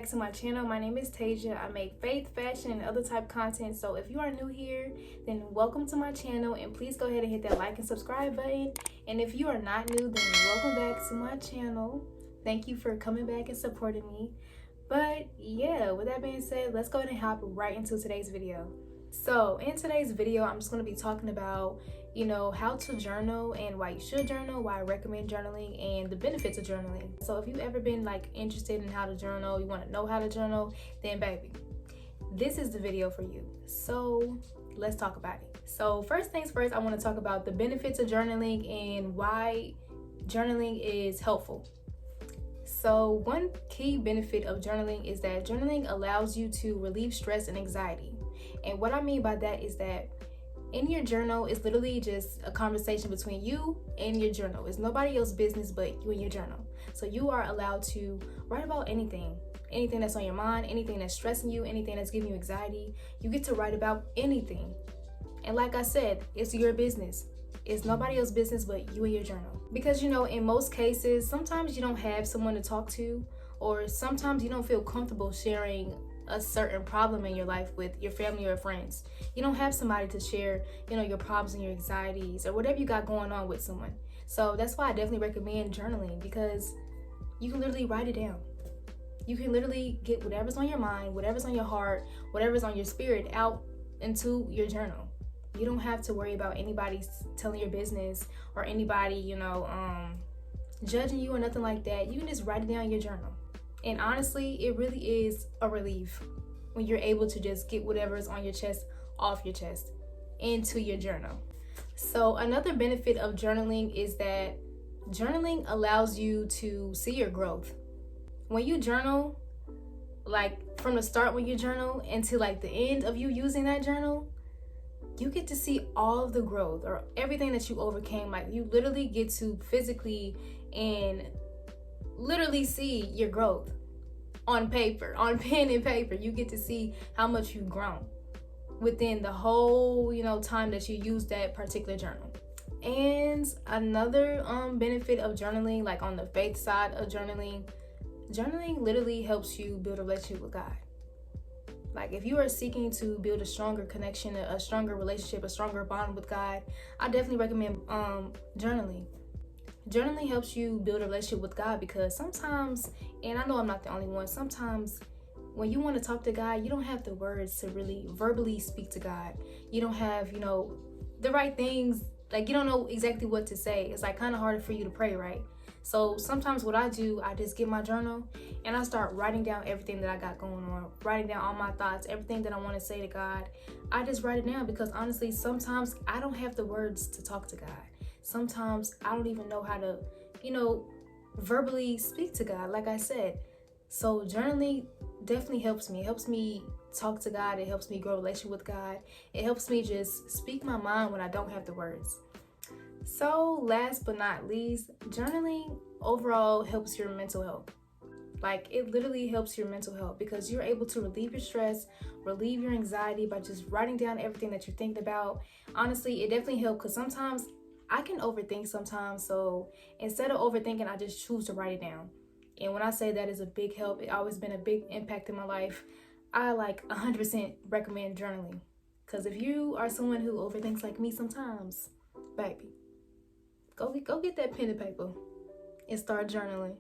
back to my channel. My name is Tasia. I make faith, fashion, and other type content. So if you are new here, then welcome to my channel, and please go ahead and hit that like and subscribe button. And if you are not new, then welcome back to my channel. Thank you for coming back and supporting me. But yeah, with that being said, let's go ahead and hop right into today's video. So in today's video, I'm just going to be talking about, how to journal and why you should journal, why I recommend journaling, and the benefits of journaling. So if you've ever been interested in how to journal, you want to know how to journal, then baby, this is the video for you. So let's talk about it. So first things first, I want to talk about the benefits of journaling and why journaling is helpful. So one key benefit of journaling is that journaling allows you to relieve stress and anxiety. And what I mean by that is that in your journal, it's literally just a conversation between you and your journal. It's nobody else's business but you and your journal. So you are allowed to write about anything that's on your mind, anything that's stressing you, anything that's giving you anxiety. You get to write about anything. And like I said, it's your business. It's nobody else's business but you and your journal. Because in most cases, sometimes you don't have someone to talk to, or sometimes you don't feel comfortable sharing a certain problem in your life with your family or friends. You don't have somebody to share, your problems and your anxieties or whatever you got going on with someone. So that's why I definitely recommend journaling, because you can literally write it down. You can literally get whatever's on your mind, whatever's on your heart, whatever's on your spirit out into your journal. You don't have to worry about anybody telling your business or anybody, judging you or nothing like that. You can just write it down in your journal. And honestly, it really is a relief when you're able to just get whatever is on your chest off your chest into your journal. So another benefit of journaling is that journaling allows you to see your growth. When you journal, from the start when you journal until the end of you using that journal, you get to see all of the growth or everything that you overcame. You literally get to physically and literally see your growth on paper, on pen and paper. You get to see how much you've grown within the whole time that you use that particular journal. And another benefit of journaling, on the faith side of journaling literally helps you build a relationship with God. If you are seeking to build a stronger connection, a stronger relationship, a stronger bond with God, I definitely recommend journaling. Journaling helps you build a relationship with God, because sometimes, and I know I'm not the only one, sometimes when you want to talk to God, you don't have the words to really verbally speak to God. You don't have, the right things. You don't know exactly what to say. It's kind of harder for you to pray, right? So sometimes what I do, I just get my journal and I start writing down everything that I got going on, writing down all my thoughts, everything that I want to say to God. I just write it down, because honestly, sometimes I don't have the words to talk to God. Sometimes I don't even know how to, verbally speak to God, like I said. So journaling definitely helps me. It helps me talk to God. It helps me grow a relationship with God. It helps me just speak my mind when I don't have the words. So last but not least, journaling overall helps your mental health. It literally helps your mental health, because you're able to relieve your stress, relieve your anxiety by just writing down everything that you're thinking about. Honestly, it definitely helps, because sometimes I can overthink sometimes. So instead of overthinking, I just choose to write it down. And when I say that is a big help, it's always been a big impact in my life. I 100% recommend journaling, because if you are someone who overthinks like me sometimes, baby, go get that pen and paper and start journaling.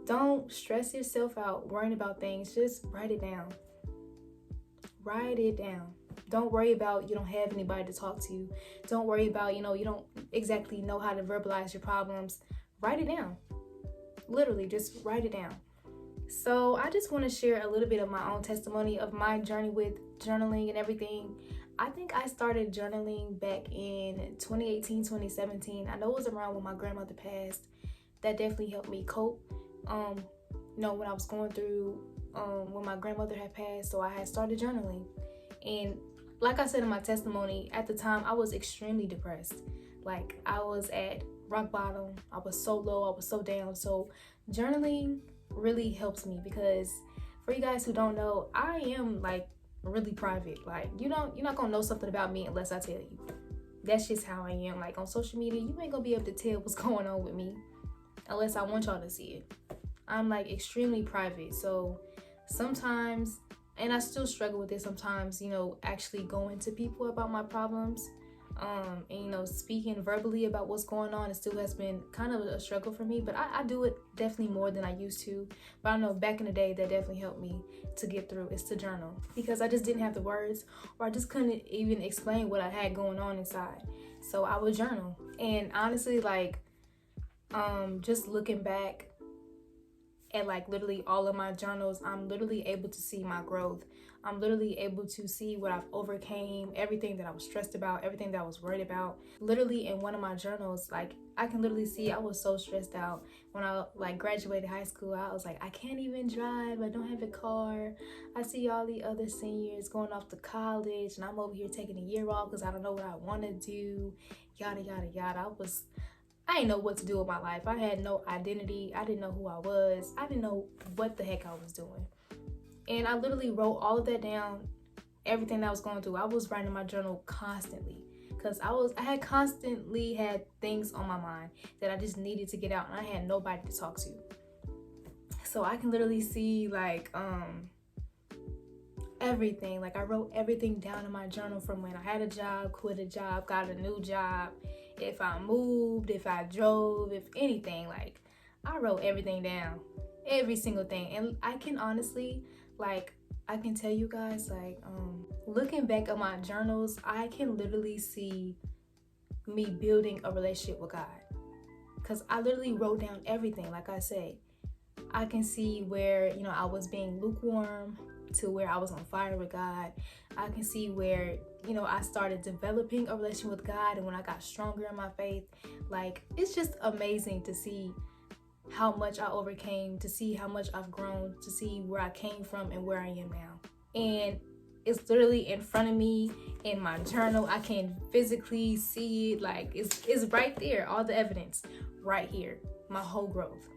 Don't stress yourself out worrying about things. Just write it down. Write it down. Don't worry about you don't have anybody to talk to. Don't worry about, you don't exactly know how to verbalize your problems. Write it down. Literally, just write it down. So I just want to share a little bit of my own testimony of my journey with journaling and everything. I think I started journaling back in 2018, 2017. I know it was around when my grandmother passed. That definitely helped me cope. When I was going through when my grandmother had passed, so I had started journaling. And like I said in my testimony, at the time I was extremely depressed. I was at rock bottom. I was so low, I was so down. So journaling really helps me, because for you guys who don't know, I am really private. You're not gonna know something about me unless I tell you. That's just how I am. On social media, you ain't gonna be able to tell what's going on with me unless I want y'all to see it. I'm extremely private. So sometimes, and I still struggle with it sometimes, you know, actually going to people about my problems, and, you know, speaking verbally about what's going on. It still has been kind of a struggle for me, but I do it definitely more than I used to. But I know back in the day that definitely helped me to get through is to journal, because I just didn't have the words, or I just couldn't even explain what I had going on inside. So I would journal. And honestly, like, just looking back at like literally all of my journals, I'm literally able to see my growth. I'm literally able to see what I've overcame, everything that I was stressed about, everything that I was worried about. Literally in one of my journals, like I can literally see I was so stressed out when I like graduated high school. I was like, I can't even drive, I don't have a car. I see all the other seniors going off to college and I'm over here taking a year off because I don't know what I want to do, yada yada yada. I didn't know what to do with my life. I had no identity. I didn't know who I was. I didn't know what the heck I was doing. And I literally wrote all of that down, everything that I was going through. I was writing in my journal constantly because I had constantly had things on my mind that I just needed to get out, and I had nobody to talk to. So I can literally see like everything. Like I wrote everything down in my journal, from when I had a job, quit a job, got a new job, if I moved, if I drove, if anything. Like I wrote everything down, every single thing. And I can honestly, like, I can tell you guys, like, looking back at my journals, I can literally see me building a relationship with God, because I literally wrote down everything. Like I said, I can see where, you know, I was being lukewarm to where I was on fire with God. I can see where, you know, I started developing a relationship with God, and when I got stronger in my faith. Like, it's just amazing to see how much I overcame, to see how much I've grown, to see where I came from and where I am now. And it's literally in front of me in my journal. I can physically see it. Like it's right there, all the evidence right here, my whole growth.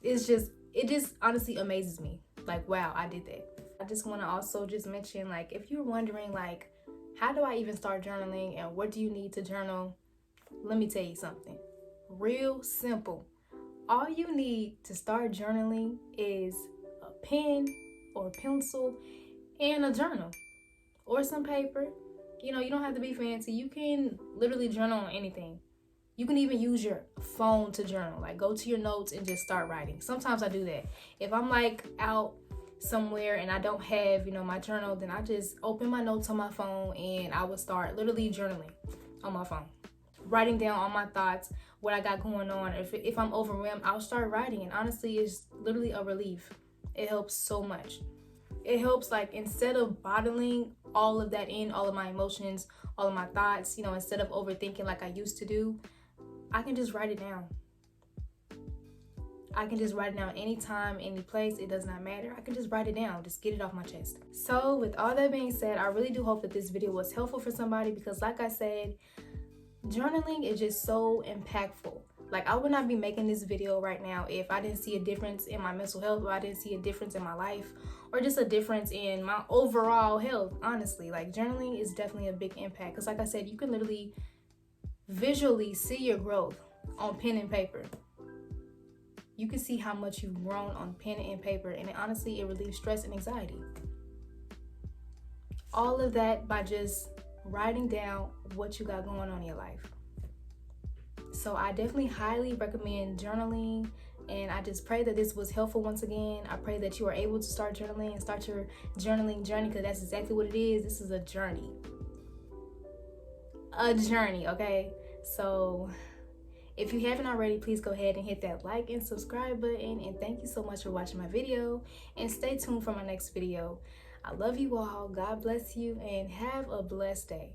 It just honestly amazes me. Like, wow, I did that. I just want to also just mention, like, if you're wondering, like, how do I even start journaling and what do you need to journal? Let me tell you something real simple. All you need to start journaling is a pen or a pencil and a journal or some paper. You know, you don't have to be fancy. You can literally journal on anything. You can even use your phone to journal. Like, go to your notes and just start writing. Sometimes I do that. If I'm like out somewhere and I don't have, you know, my journal, then I just open my notes on my phone and I would start literally journaling on my phone, writing down all my thoughts, what I got going on. If I'm overwhelmed, I'll start writing, and honestly, it's literally a relief. It helps so much. It helps, like, instead of bottling all of that in, all of my emotions, all of my thoughts, you know, instead of overthinking like I used to do, I can just write it down. I can just write it down anytime, any place. It does not matter. I can just write it down, just get it off my chest. So with all that being said, I really do hope that this video was helpful for somebody, because like I said, journaling is just so impactful. Like, I would not be making this video right now if I didn't see a difference in my mental health, or I didn't see a difference in my life, or just a difference in my overall health. Honestly, like, journaling is definitely a big impact, because like I said, you can literally visually see your growth on pen and paper. You can see how much you've grown on pen and paper, and honestly, it relieves stress and anxiety. All of that by just writing down what you got going on in your life. So I definitely highly recommend journaling, and I just pray that this was helpful once again. I pray that you are able to start journaling and start your journaling journey, because that's exactly what it is. This is a journey. A journey, okay? So if you haven't already, please go ahead and hit that like and subscribe button, and thank you so much for watching my video, and stay tuned for my next video. I love you all. God bless you, and have a blessed day.